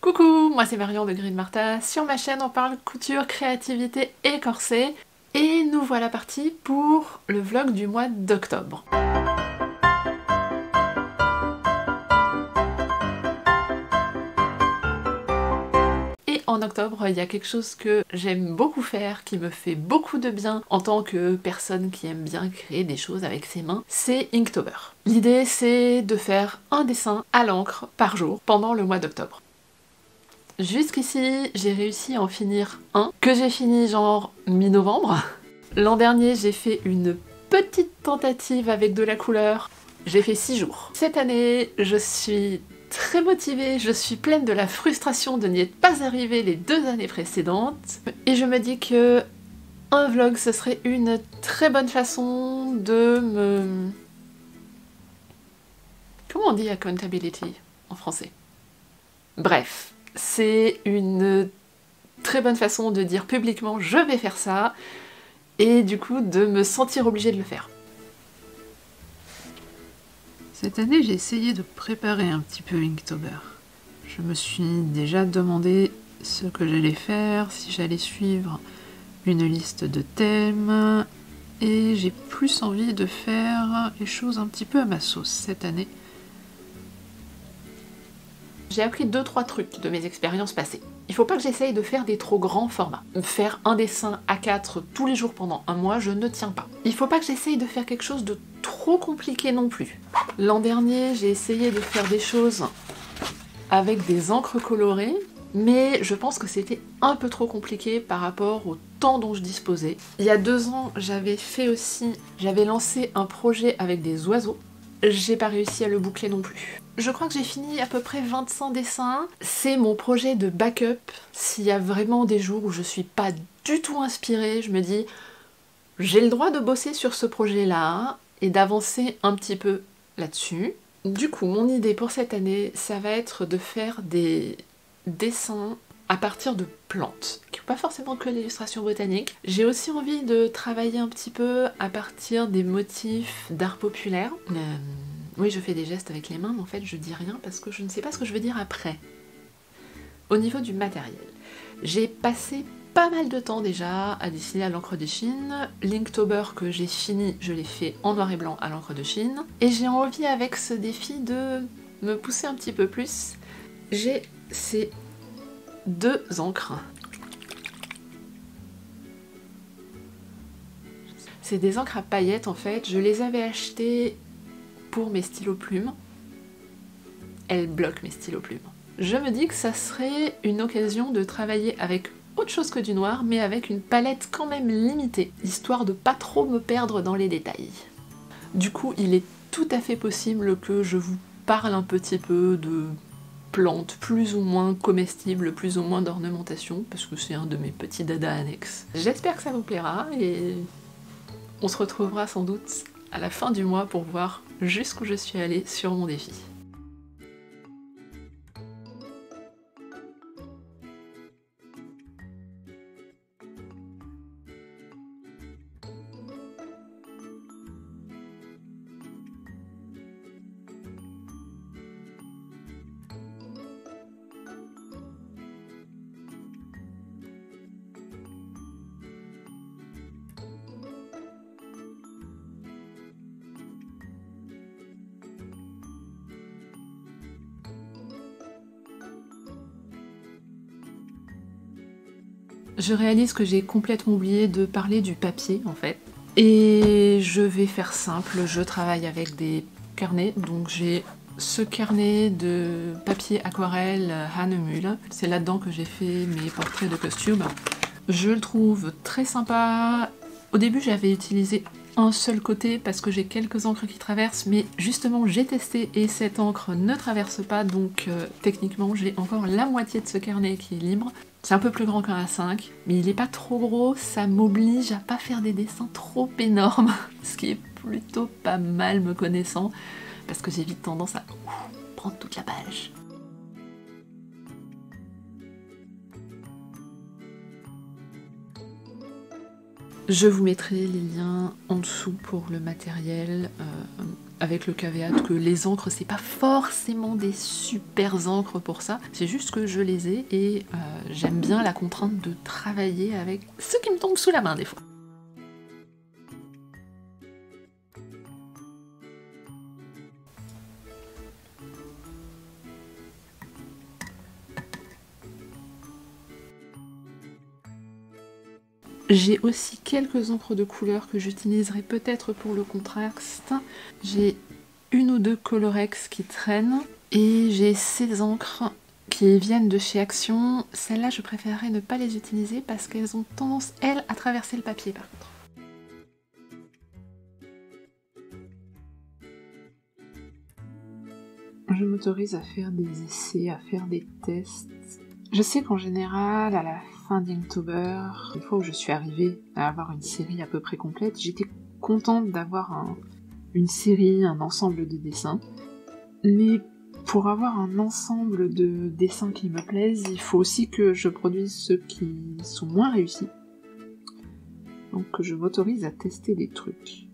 Coucou, moi c'est Marion de Green Martha. Sur ma chaîne on parle couture, créativité et corset. Et nous voilà partis pour le vlog du mois d'octobre. Et en octobre, il y a quelque chose que j'aime beaucoup faire, qui me fait beaucoup de bien en tant que personne qui aime bien créer des choses avec ses mains, c'est Inktober. L'idée c'est de faire un dessin à l'encre par jour pendant le mois d'octobre. Jusqu'ici, j'ai réussi à en finir un, que j'ai fini genre mi-novembre. L'an dernier, j'ai fait une petite tentative avec de la couleur. J'ai fait 6 jours. Cette année, je suis très motivée, je suis pleine de la frustration de n'y être pas arrivée les 2 années précédentes. Et je me dis que un vlog, ce serait une très bonne façon de me... Comment on dit accountability en français? Bref. C'est une très bonne façon de dire publiquement je vais faire ça et du coup de me sentir obligée de le faire. Cette année j'ai essayé de préparer un petit peu Inktober. Je me suis déjà demandé ce que j'allais faire, si j'allais suivre une liste de thèmes et j'ai plus envie de faire les choses un petit peu à ma sauce cette année. J'ai appris 2-3 trucs de mes expériences passées. Il faut pas que j'essaye de faire des trop grands formats. Faire un dessin A4 tous les jours pendant un mois, je ne tiens pas. Il faut pas que j'essaye de faire quelque chose de trop compliqué non plus. L'an dernier, j'ai essayé de faire des choses avec des encres colorées, mais je pense que c'était un peu trop compliqué par rapport au temps dont je disposais. Il y a 2 ans, j'avais lancé un projet avec des oiseaux. J'ai pas réussi à le boucler non plus. Je crois que j'ai fini à peu près 25 dessins. C'est mon projet de backup. S'il y a vraiment des jours où je suis pas du tout inspirée, je me dis j'ai le droit de bosser sur ce projet-là et d'avancer un petit peu là-dessus. Du coup, mon idée pour cette année, ça va être de faire des dessins à partir de plantes, qui sont pas forcément que l'illustration botanique. J'ai aussi envie de travailler un petit peu à partir des motifs d'art populaire. Oui, je fais des gestes avec les mains, mais en fait je dis rien parce que je ne sais pas ce que je veux dire après. Au niveau du matériel, j'ai passé pas mal de temps déjà à dessiner à l'encre de Chine. L'Inktober que j'ai fini, je l'ai fait en noir et blanc à l'encre de Chine. Et j'ai envie avec ce défi de me pousser un petit peu plus. J'ai ces 2 encres. C'est des encres à paillettes en fait. Je les avais achetées pour mes stylos plumes. Elles bloquent mes stylos plumes. Je me dis que ça serait une occasion de travailler avec autre chose que du noir, mais avec une palette quand même limitée, histoire de pas trop me perdre dans les détails. Du coup, il est tout à fait possible que je vous parle un petit peu de plantes plus ou moins comestibles, plus ou moins d'ornementation, parce que c'est un de mes petits dadas annexes. J'espère que ça vous plaira et on se retrouvera sans doute à la fin du mois pour voir jusqu'où je suis allée sur mon défi. Je réalise que j'ai complètement oublié de parler du papier en fait. Et je vais faire simple, je travaille avec des carnets, donc j'ai ce carnet de papier aquarelle Hanemühle. C'est là-dedans que j'ai fait mes portraits de costumes. Je le trouve très sympa. Au début j'avais utilisé un seul côté parce que j'ai quelques encres qui traversent, mais justement j'ai testé et cette encre ne traverse pas, donc techniquement j'ai encore la moitié de ce carnet qui est libre. C'est un peu plus grand qu'un A5, mais il est pas trop gros, ça m'oblige à pas faire des dessins trop énormes, ce qui est plutôt pas mal me connaissant, parce que j'ai vite tendance à prendre toute la page. Je vous mettrai les liens en dessous pour le matériel, avec le caveat que les encres, c'est pas forcément des super encres pour ça, c'est juste que je les ai et j'aime bien la contrainte de travailler avec ce qui me tombe sous la main des fois. J'ai aussi quelques encres de couleur que j'utiliserai peut-être pour le contraste. J'ai une ou deux Colorex qui traînent et j'ai ces encres qui viennent de chez Action. Celles-là, je préférerais ne pas les utiliser parce qu'elles ont tendance, elles, à traverser le papier par contre. Je m'autorise à faire des essais, à faire des tests. Je sais qu'en général, à la fin d'Inktober, une fois où je suis arrivée à avoir une série à peu près complète, j'étais contente d'avoir une série, un ensemble de dessins. Mais pour avoir un ensemble de dessins qui me plaisent, il faut aussi que je produise ceux qui sont moins réussis. Donc je m'autorise à tester des trucs.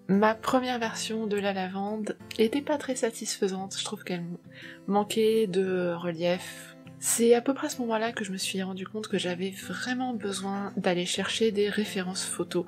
Ma première version de la lavande était pas très satisfaisante, je trouve qu'elle manquait de relief. C'est à peu près à ce moment-là que je me suis rendu compte que j'avais vraiment besoin d'aller chercher des références photos.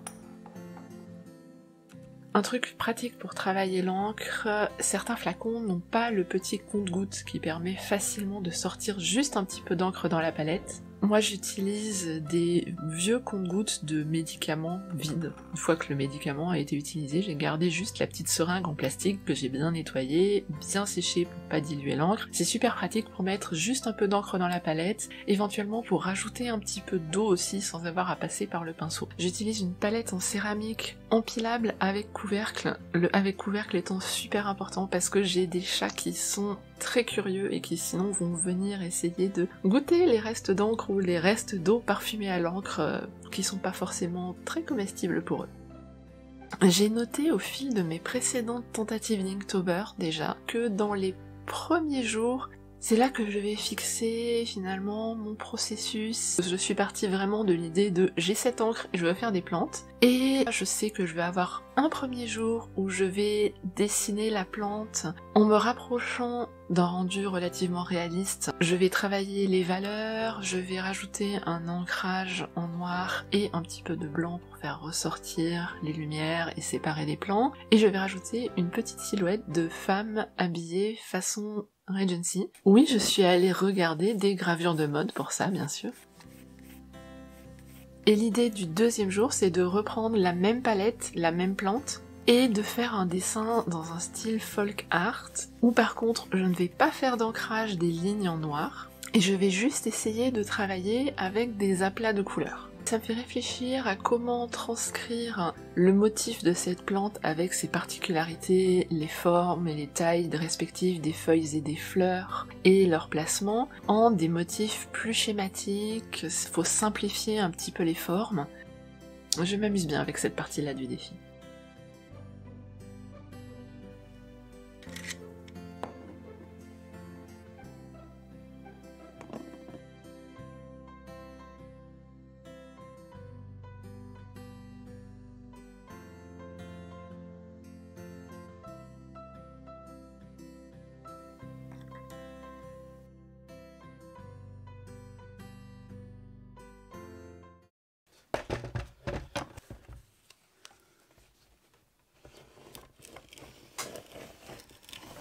Un truc pratique pour travailler l'encre, certains flacons n'ont pas le petit compte-gouttes qui permet facilement de sortir juste un petit peu d'encre dans la palette. Moi j'utilise des vieux compte-gouttes de médicaments vides. Une fois que le médicament a été utilisé, j'ai gardé juste la petite seringue en plastique que j'ai bien nettoyée, bien séchée pour pas diluer l'encre. C'est super pratique pour mettre juste un peu d'encre dans la palette, éventuellement pour rajouter un petit peu d'eau aussi sans avoir à passer par le pinceau. J'utilise une palette en céramique empilable avec couvercle, le avec couvercle étant super important parce que j'ai des chats qui sont très curieux et qui sinon vont venir essayer de goûter les restes d'encre ou les restes d'eau parfumée à l'encre qui sont pas forcément très comestibles pour eux. J'ai noté au fil de mes précédentes tentatives d'Inktober déjà que dans les premiers jours, c'est là que je vais fixer finalement mon processus. Je suis partie vraiment de l'idée de j'ai cette encre et je veux faire des plantes. Et je sais que je vais avoir un premier jour où je vais dessiner la plante en me rapprochant d'un rendu relativement réaliste. Je vais travailler les valeurs, je vais rajouter un ancrage en noir et un petit peu de blanc pour faire ressortir les lumières et séparer les plans. Et je vais rajouter une petite silhouette de femme habillée façon Regency. Oui, je suis allée regarder des gravures de mode pour ça, bien sûr. Et l'idée du deuxième jour, c'est de reprendre la même palette, la même plante, et de faire un dessin dans un style folk art, où par contre, je ne vais pas faire d'ancrage des lignes en noir, et je vais juste essayer de travailler avec des aplats de couleurs. Ça me fait réfléchir à comment transcrire le motif de cette plante avec ses particularités, les formes et les tailles respectives des feuilles et des fleurs, et leur placement, en des motifs plus schématiques. Faut simplifier un petit peu les formes. Je m'amuse bien avec cette partie-là du défi.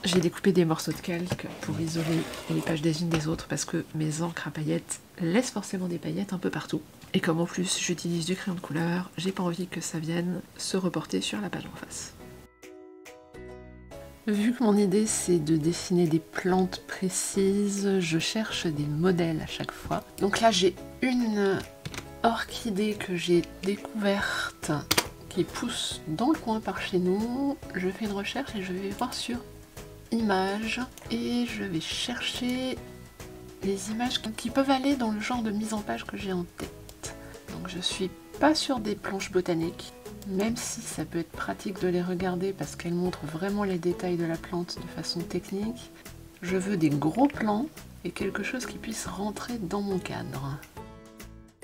J'ai découpé des morceaux de calque pour isoler les pages des unes des autres parce que mes encres à paillettes laissent forcément des paillettes un peu partout. Et comme en plus j'utilise du crayon de couleur, j'ai pas envie que ça vienne se reporter sur la page en face. Vu que mon idée c'est de dessiner des plantes précises, je cherche des modèles à chaque fois. Donc là j'ai une orchidée que j'ai découverte qui pousse dans le coin par chez nous. Je fais une recherche et je vais voir sur images et je vais chercher les images qui peuvent aller dans le genre de mise en page que j'ai en tête. Donc je suis pas sur des planches botaniques, même si ça peut être pratique de les regarder parce qu'elles montrent vraiment les détails de la plante de façon technique. Je veux des gros plans et quelque chose qui puisse rentrer dans mon cadre.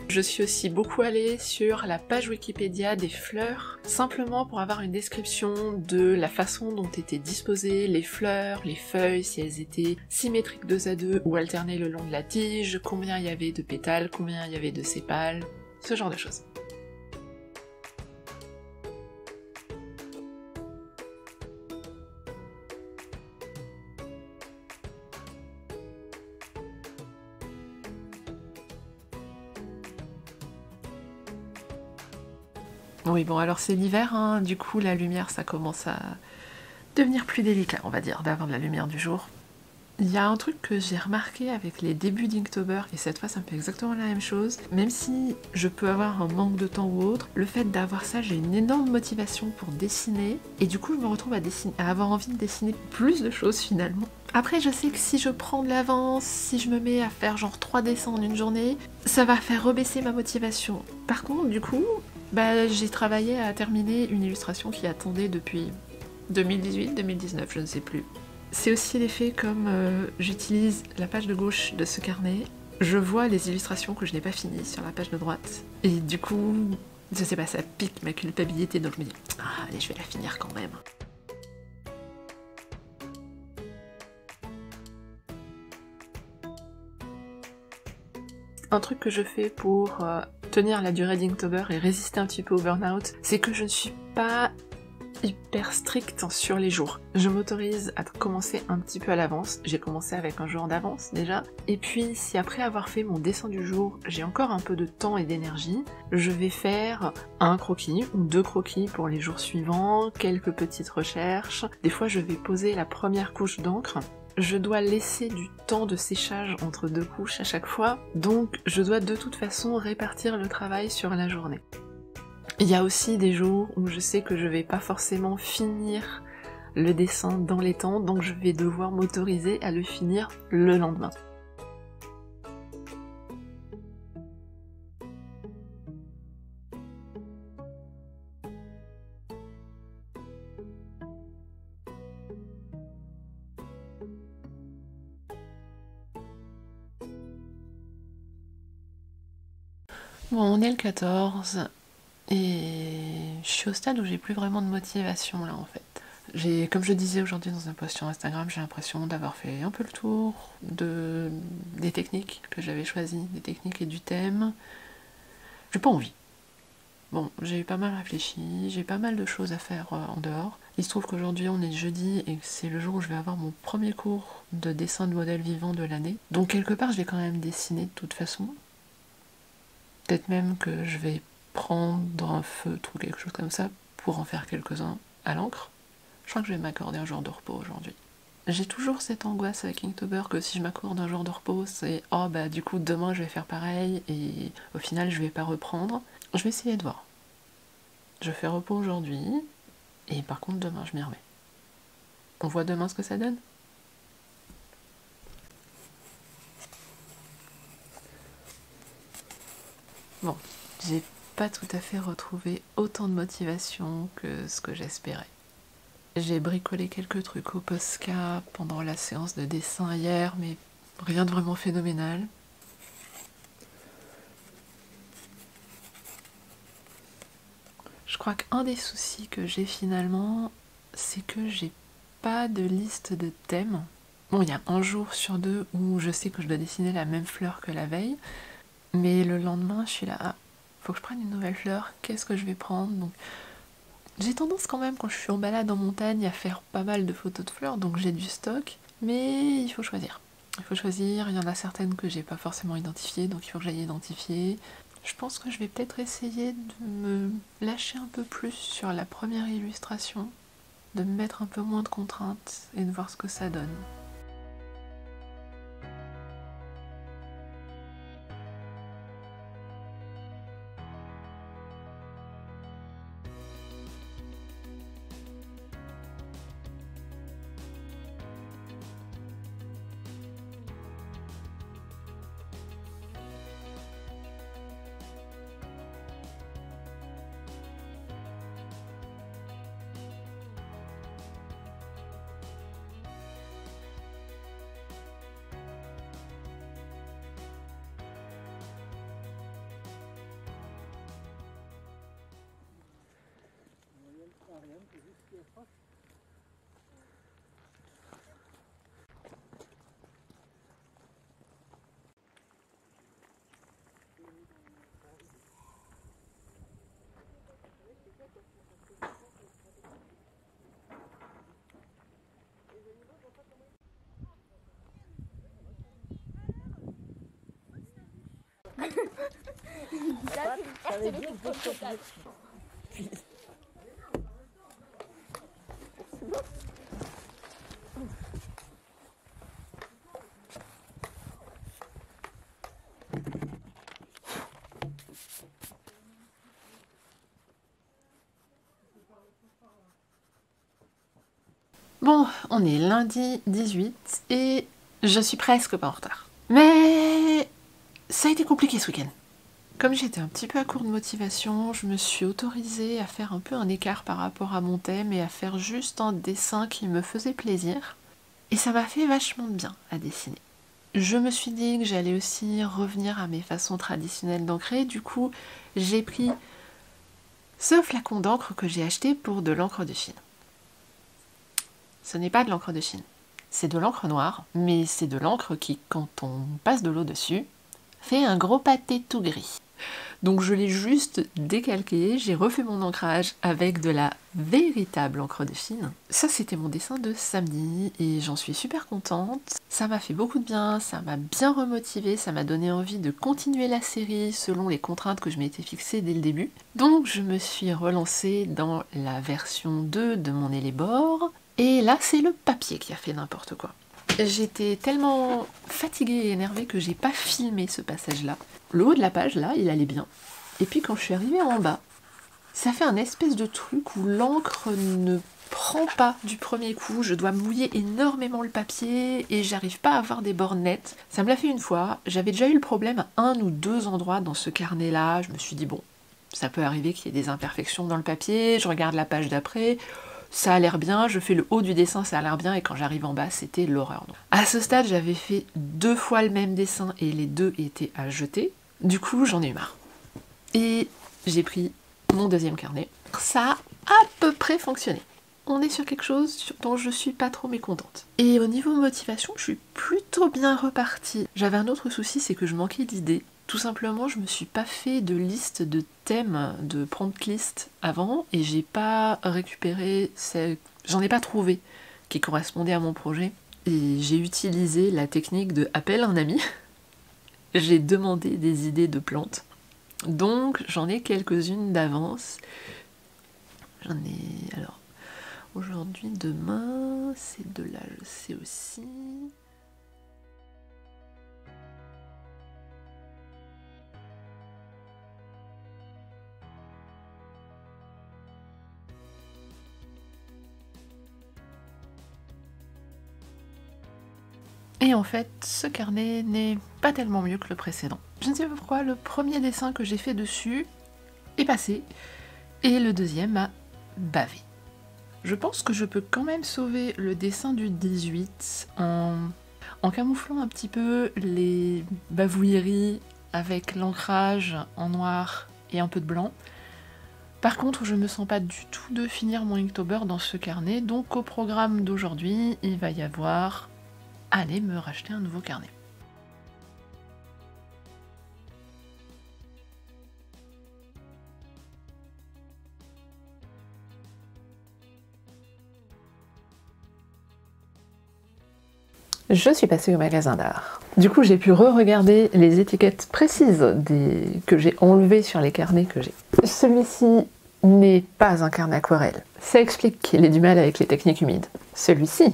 Je suis aussi beaucoup allée sur la page Wikipédia des fleurs, simplement pour avoir une description de la façon dont étaient disposées les fleurs, les feuilles, si elles étaient symétriques 2 à 2 ou alternées le long de la tige, combien il y avait de pétales, combien il y avait de sépales, ce genre de choses. Oui, bon, alors c'est l'hiver, hein, du coup la lumière ça commence à devenir plus délicat, on va dire, d'avoir de la lumière du jour. Il y a un truc que j'ai remarqué avec les débuts d'Inktober, et cette fois ça me fait exactement la même chose, même si je peux avoir un manque de temps ou autre, le fait d'avoir ça, j'ai une énorme motivation pour dessiner, et du coup je me retrouve à avoir envie de dessiner plus de choses finalement. Après je sais que si je prends de l'avance, si je me mets à faire genre 3 dessins en une journée, ça va faire rebaisser ma motivation. Par contre du coup, j'ai travaillé à terminer une illustration qui attendait depuis 2018-2019, je ne sais plus. C'est aussi l'effet comme j'utilise la page de gauche de ce carnet, je vois les illustrations que je n'ai pas finies sur la page de droite, et du coup, je sais pas, ça pique ma culpabilité, donc je me dis « Ah, allez, je vais la finir quand même ». Un truc que je fais pour tenir la durée d'Inktober et résister un petit peu au burn-out, c'est que je ne suis pas hyper stricte sur les jours. Je m'autorise à commencer un petit peu à l'avance. J'ai commencé avec un jour d'avance déjà. Et puis si après avoir fait mon dessin du jour, j'ai encore un peu de temps et d'énergie, je vais faire un croquis ou 2 croquis pour les jours suivants, quelques petites recherches. Des fois je vais poser la première couche d'encre. Je dois laisser du temps de séchage entre 2 couches à chaque fois, donc je dois de toute façon répartir le travail sur la journée. Il y a aussi des jours où je sais que je vais pas forcément finir le dessin dans les temps, donc je vais devoir m'autoriser à le finir le lendemain. Bon, on est le 14, et je suis au stade où j'ai plus vraiment de motivation là en fait. Comme je disais aujourd'hui dans un post sur Instagram, j'ai l'impression d'avoir fait un peu le tour des techniques que j'avais choisies, des techniques et du thème. J'ai pas envie. Bon, j'ai pas mal réfléchi, j'ai pas mal de choses à faire en dehors. Il se trouve qu'aujourd'hui on est jeudi et c'est le jour où je vais avoir mon premier cours de dessin de modèle vivant de l'année. Donc quelque part je vais quand même dessiner de toute façon. Peut-être même que je vais prendre un feutre ou quelque chose comme ça pour en faire quelques-uns à l'encre. Je crois que je vais m'accorder un jour de repos aujourd'hui. J'ai toujours cette angoisse avec Inktober que si je m'accorde un jour de repos, c'est « Oh bah du coup demain je vais faire pareil et au final je vais pas reprendre ». Je vais essayer de voir. Je fais repos aujourd'hui et par contre demain je m'y remets. On voit demain ce que ça donne ? Bon, j'ai pas tout à fait retrouvé autant de motivation que ce que j'espérais. J'ai bricolé quelques trucs au Posca pendant la séance de dessin hier, mais rien de vraiment phénoménal. Je crois qu'un des soucis que j'ai finalement, c'est que j'ai pas de liste de thèmes. Bon, il y a un jour sur 2 où je sais que je dois dessiner la même fleur que la veille, mais le lendemain, je suis là, ah, faut que je prenne une nouvelle fleur, qu'est-ce que je vais prendre ? Donc, j'ai tendance quand même, quand je suis en balade en montagne, à faire pas mal de photos de fleurs, donc j'ai du stock, mais il faut choisir. Il faut choisir, il y en a certaines que j'ai pas forcément identifiées, donc il faut que j'aille identifier. Je pense que je vais peut-être essayer de me lâcher un peu plus sur la première illustration, de me mettre un peu moins de contraintes et de voir ce que ça donne. Bon, on est lundi 18 et je suis presque pas en retard. Mais ça a été compliqué ce week-end. Comme j'étais un petit peu à court de motivation, je me suis autorisée à faire un peu un écart par rapport à mon thème et à faire juste un dessin qui me faisait plaisir. Et ça m'a fait vachement de bien à dessiner. Je me suis dit que j'allais aussi revenir à mes façons traditionnelles d'ancrer, du coup j'ai pris ce flacon d'encre que j'ai acheté pour de l'encre de Chine. Ce n'est pas de l'encre de Chine, c'est de l'encre noire, mais c'est de l'encre qui, quand on passe de l'eau dessus, fait un gros pâté tout gris. Donc je l'ai juste décalqué, j'ai refait mon ancrage avec de la véritable encre de Chine. Ça c'était mon dessin de samedi et j'en suis super contente. Ça m'a fait beaucoup de bien, ça m'a bien remotivée, ça m'a donné envie de continuer la série selon les contraintes que je m'étais fixées dès le début. Donc je me suis relancée dans la version 2 de mon Élébore. Et là c'est le papier qui a fait n'importe quoi. J'étais tellement fatiguée et énervée que j'ai pas filmé ce passage-là. Le haut de la page, là, il allait bien. Et puis quand je suis arrivée en bas, ça fait un espèce de truc où l'encre ne prend pas du premier coup. Je dois mouiller énormément le papier et j'arrive pas à avoir des bords nets. Ça me l'a fait une fois. J'avais déjà eu le problème à 1 ou 2 endroits dans ce carnet-là. Je me suis dit, bon, ça peut arriver qu'il y ait des imperfections dans le papier. Je regarde la page d'après. Ça a l'air bien, je fais le haut du dessin, ça a l'air bien, et quand j'arrive en bas, c'était l'horreur. À ce stade, j'avais fait 2 fois le même dessin, et les 2 étaient à jeter. Du coup, j'en ai eu marre. Et j'ai pris mon deuxième carnet. Ça a à peu près fonctionné. On est sur quelque chose dont je suis pas trop mécontente. Et au niveau motivation, je suis plutôt bien repartie. J'avais un autre souci, c'est que je manquais d'idées. Tout simplement, je me suis pas fait de liste de thèmes, de prompt list avant, et j'ai pas récupéré, j'en ai pas trouvé qui correspondait à mon projet. Et j'ai utilisé la technique de appel un ami. J'ai demandé des idées de plantes. Donc j'en ai quelques-unes d'avance. J'en ai, alors, aujourd'hui, demain, c'est de là, je sais aussi. Et en fait, ce carnet n'est pas tellement mieux que le précédent. Je ne sais pas pourquoi, le premier dessin que j'ai fait dessus est passé, et le deuxième a bavé. Je pense que je peux quand même sauver le dessin du 18 en camouflant un petit peu les bavouilleries avec l'ancrage en noir et un peu de blanc. Par contre, je me sens pas du tout de finir mon Inktober dans ce carnet, donc au programme d'aujourd'hui, il va y avoir aller me racheter un nouveau carnet. Je suis passée au magasin d'art. Du coup, j'ai pu re-regarder les étiquettes précises que j'ai enlevées sur les carnets que j'ai. Celui-ci n'est pas un carnet aquarelle. Ça explique qu'il ait du mal avec les techniques humides. Celui-ci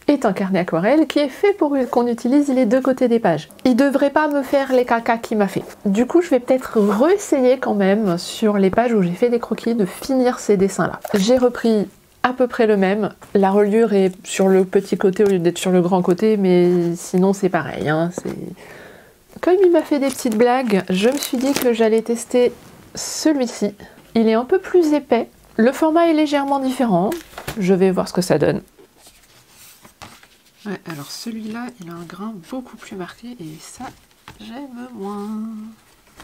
est un carnet aquarelle qui est fait pour qu'on utilise les 2 côtés des pages. Il devrait pas me faire les cacas qu'il m'a fait. Du coup, je vais peut-être réessayer quand même sur les pages où j'ai fait des croquis de finir ces dessins-là. J'ai repris à peu près le même. La reliure est sur le petit côté au lieu d'être sur le grand côté, mais sinon c'est pareil. Hein, comme il m'a fait des petites blagues, je me suis dit que j'allais tester celui-ci. Il est un peu plus épais. Le format est légèrement différent. Je vais voir ce que ça donne. Ouais, alors celui-là, il a un grain beaucoup plus marqué et ça, j'aime moins.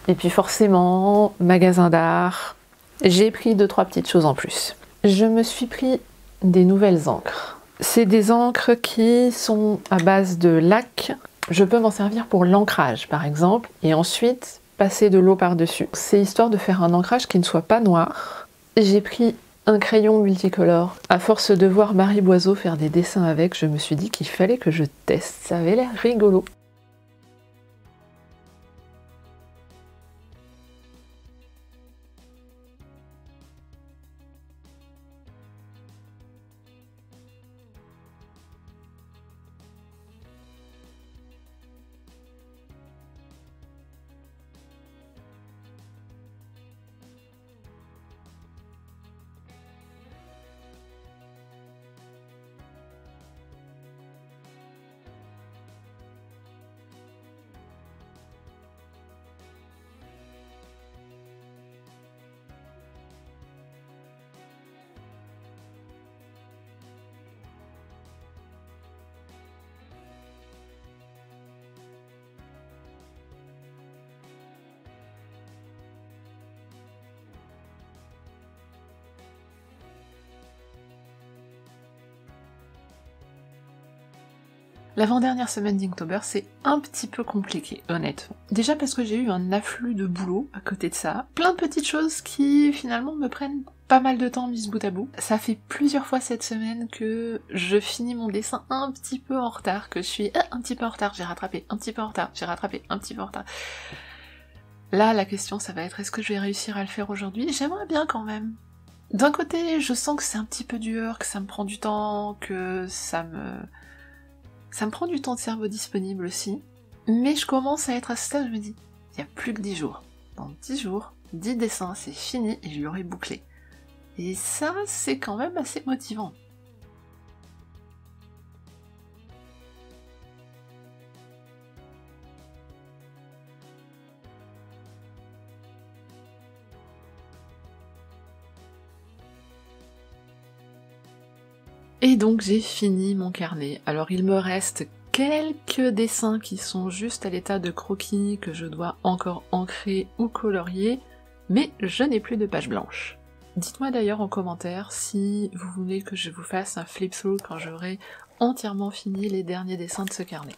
Et puis forcément, magasin d'art, j'ai pris 2-3 petites choses en plus. Je me suis pris des nouvelles encres. C'est des encres qui sont à base de lac. Je peux m'en servir pour l'ancrage par exemple, et ensuite passer de l'eau par-dessus. C'est histoire de faire un ancrage qui ne soit pas noir. J'ai pris un crayon multicolore. À force de voir Marie Boiseau faire des dessins avec, je me suis dit qu'il fallait que je teste. Ça avait l'air rigolo. L'avant-dernière semaine d'Inktober, c'est un petit peu compliqué, honnêtement. Déjà parce que j'ai eu un afflux de boulot à côté de ça. Plein de petites choses qui, finalement, me prennent pas mal de temps mis bout à bout. Ça fait plusieurs fois cette semaine que je finis mon dessin un petit peu en retard, que je suis un petit peu en retard, j'ai rattrapé, un petit peu en retard, j'ai rattrapé, un petit peu en retard. Là, la question, ça va être est-ce que je vais réussir à le faire aujourd'hui? J'aimerais bien quand même. D'un côté, je sens que c'est un petit peu dur, que ça me prend du temps, que ça me prend du temps de cerveau disponible aussi, mais je commence à être à ce stade, je me dis, il y a plus que 10 jours. Dans 10 jours, 10 dessins, c'est fini et je l'aurai bouclé. Et ça, c'est quand même assez motivant. Et donc j'ai fini mon carnet. Alors il me reste quelques dessins qui sont juste à l'état de croquis que je dois encore ancrer ou colorier, mais je n'ai plus de page blanche. Dites-moi d'ailleurs en commentaire si vous voulez que je vous fasse un flip-through quand j'aurai entièrement fini les derniers dessins de ce carnet.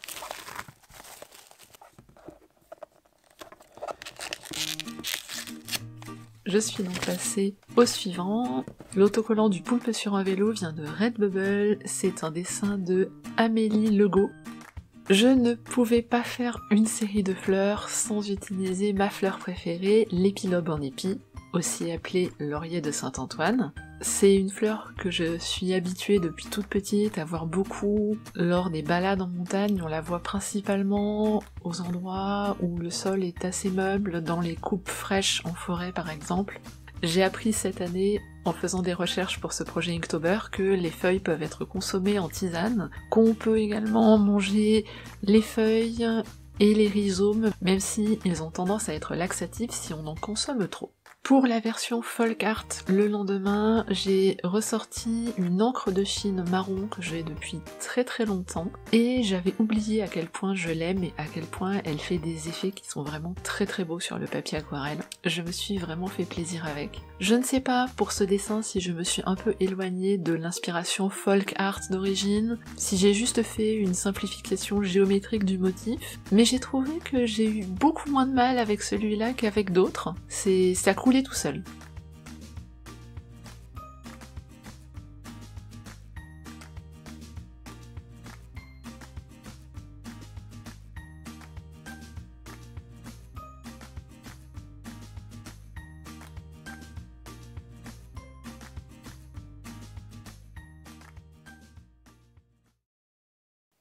Je suis donc passée au suivant. L'autocollant du poulpe sur un vélo vient de Redbubble, c'est un dessin de Amélie Legault. Je ne pouvais pas faire une série de fleurs sans utiliser ma fleur préférée, l'épilobe en épi, aussi appelée laurier de Saint-Antoine. C'est une fleur que je suis habituée depuis toute petite à voir beaucoup lors des balades en montagne. On la voit principalement aux endroits où le sol est assez meuble, dans les coupes fraîches en forêt par exemple. J'ai appris cette année, en faisant des recherches pour ce projet Inktober, que les feuilles peuvent être consommées en tisane, qu'on peut également manger les feuilles et les rhizomes, même si ils ont tendance à être laxatifs si on en consomme trop. Pour la version folk art, le lendemain, j'ai ressorti une encre de Chine marron que j'ai depuis très très longtemps, et j'avais oublié à quel point je l'aime et à quel point elle fait des effets qui sont vraiment très très beaux sur le papier aquarelle. Je me suis vraiment fait plaisir avec. Je ne sais pas pour ce dessin si je me suis un peu éloignée de l'inspiration folk art d'origine, si j'ai juste fait une simplification géométrique du motif, mais j'ai trouvé que j'ai eu beaucoup moins de mal avec celui-là qu'avec d'autres. Ça coulait tout seul.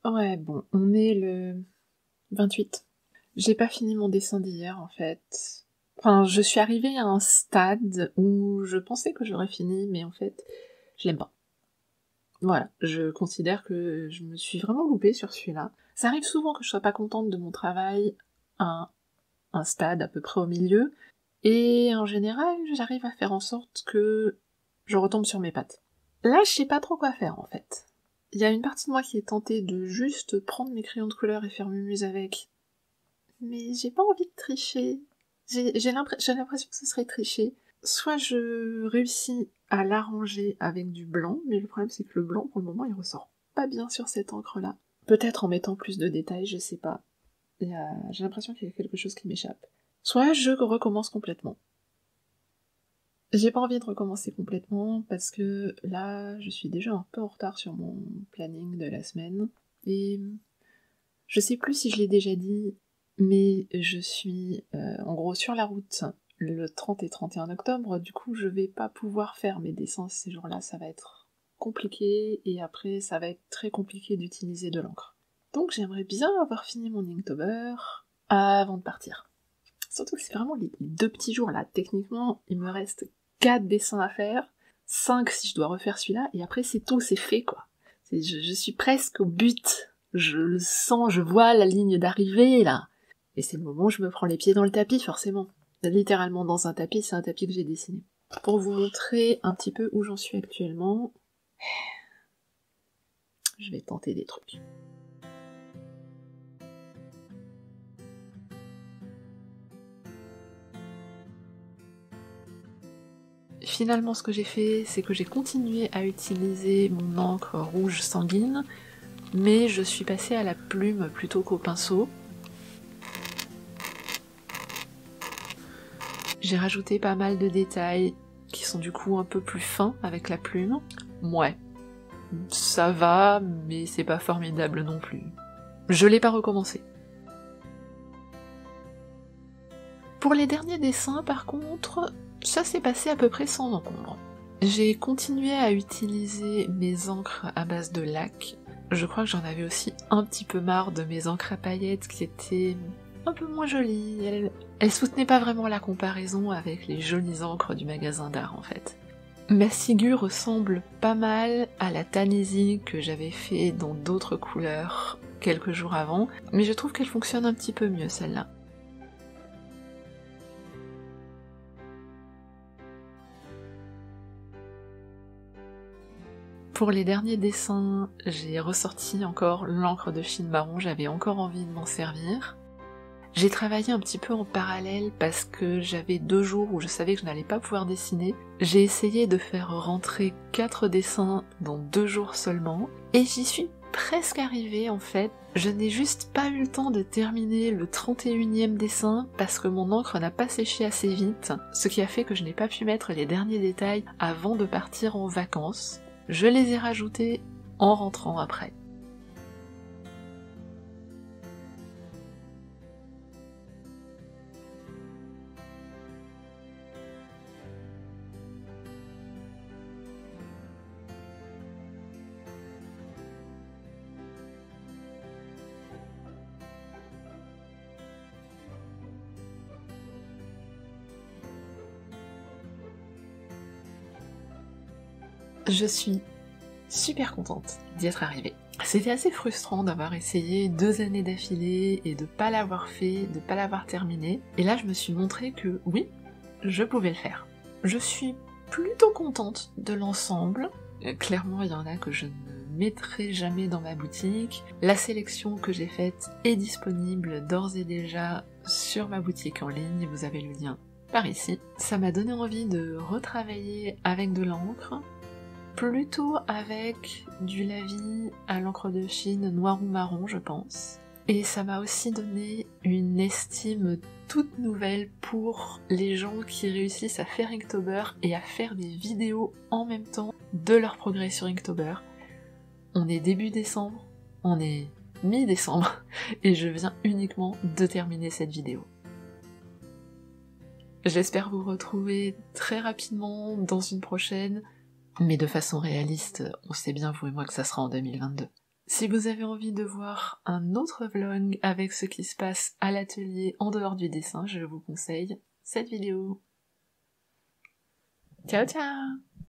Ouais, bon, on est le 28. J'ai pas fini mon dessin d'hier, en fait. Enfin, je suis arrivée à un stade où je pensais que j'aurais fini, mais en fait, je l'aime pas. Voilà, je considère que je me suis vraiment loupée sur celui-là. Ça arrive souvent que je sois pas contente de mon travail à un stade à peu près au milieu, et en général, j'arrive à faire en sorte que je retombe sur mes pattes. Là, je sais pas trop quoi faire, en fait. Il y a une partie de moi qui est tentée de juste prendre mes crayons de couleur et faire mumuse avec, mais j'ai pas envie de tricher. J'ai l'impression que ce serait tricher. Soit je réussis à l'arranger avec du blanc, mais le problème c'est que le blanc pour le moment il ressort pas bien sur cette encre là. Peut-être en mettant plus de détails, je sais pas. J'ai l'impression qu'il y a quelque chose qui m'échappe. Soit je recommence complètement. J'ai pas envie de recommencer complètement parce que là je suis déjà un peu en retard sur mon planning de la semaine et je sais plus si je l'ai déjà dit, mais je suis en gros sur la route le 30 et 31 octobre, du coup je vais pas pouvoir faire mes dessins ces jours-là, ça va être compliqué, et après ça va être très compliqué d'utiliser de l'encre. Donc j'aimerais bien avoir fini mon Inktober avant de partir. Surtout que c'est vraiment les 2 petits jours là, techniquement il me reste 4 dessins à faire, 5 si je dois refaire celui-là, et après c'est tout, c'est fait quoi. Je suis presque au but, je le sens, je vois la ligne d'arrivée là. Et c'est le moment où je me prends les pieds dans le tapis forcément. Littéralement dans un tapis, c'est un tapis que j'ai dessiné. Pour vous montrer un petit peu où j'en suis actuellement, je vais tenter des trucs. Finalement, ce que j'ai fait, c'est que j'ai continué à utiliser mon encre rouge sanguine, mais je suis passée à la plume plutôt qu'au pinceau. J'ai rajouté pas mal de détails qui sont du coup un peu plus fins avec la plume. Ouais, ça va, mais c'est pas formidable non plus. Je l'ai pas recommencé. Pour les derniers dessins, par contre, ça s'est passé à peu près sans encombre. J'ai continué à utiliser mes encres à base de lac. Je crois que j'en avais aussi un petit peu marre de mes encres à paillettes qui étaient un peu moins jolies. Elles soutenaient pas vraiment la comparaison avec les jolies encres du magasin d'art en fait. Ma figure ressemble pas mal à la Tanisi que j'avais fait dans d'autres couleurs quelques jours avant, mais je trouve qu'elle fonctionne un petit peu mieux celle-là. Pour les derniers dessins, j'ai ressorti encore l'encre de Chine marron, j'avais encore envie de m'en servir. J'ai travaillé un petit peu en parallèle parce que j'avais 2 jours où je savais que je n'allais pas pouvoir dessiner. J'ai essayé de faire rentrer 4 dessins dans 2 jours seulement, et j'y suis presque arrivée en fait. Je n'ai juste pas eu le temps de terminer le 31e dessin parce que mon encre n'a pas séché assez vite, ce qui a fait que je n'ai pas pu mettre les derniers détails avant de partir en vacances. Je les ai rajoutés en rentrant après. Je suis super contente d'y être arrivée. C'était assez frustrant d'avoir essayé 2 années d'affilée et de pas l'avoir fait, de pas l'avoir terminé. Et là je me suis montré que oui, je pouvais le faire. Je suis plutôt contente de l'ensemble. Clairement il y en a que je ne mettrai jamais dans ma boutique. La sélection que j'ai faite est disponible d'ores et déjà sur ma boutique en ligne, vous avez le lien par ici. Ça m'a donné envie de retravailler avec de l'encre, plutôt avec du lavis à l'encre de Chine noir ou marron je pense. Et ça m'a aussi donné une estime toute nouvelle pour les gens qui réussissent à faire Inktober et à faire des vidéos en même temps de leur progrès sur Inktober. On est début décembre, on est mi-décembre, et je viens uniquement de terminer cette vidéo. J'espère vous retrouver très rapidement dans une prochaine, mais de façon réaliste, on sait bien vous et moi que ça sera en 2022. Si vous avez envie de voir un autre vlog avec ce qui se passe à l'atelier en dehors du dessin, je vous conseille cette vidéo. Ciao ciao!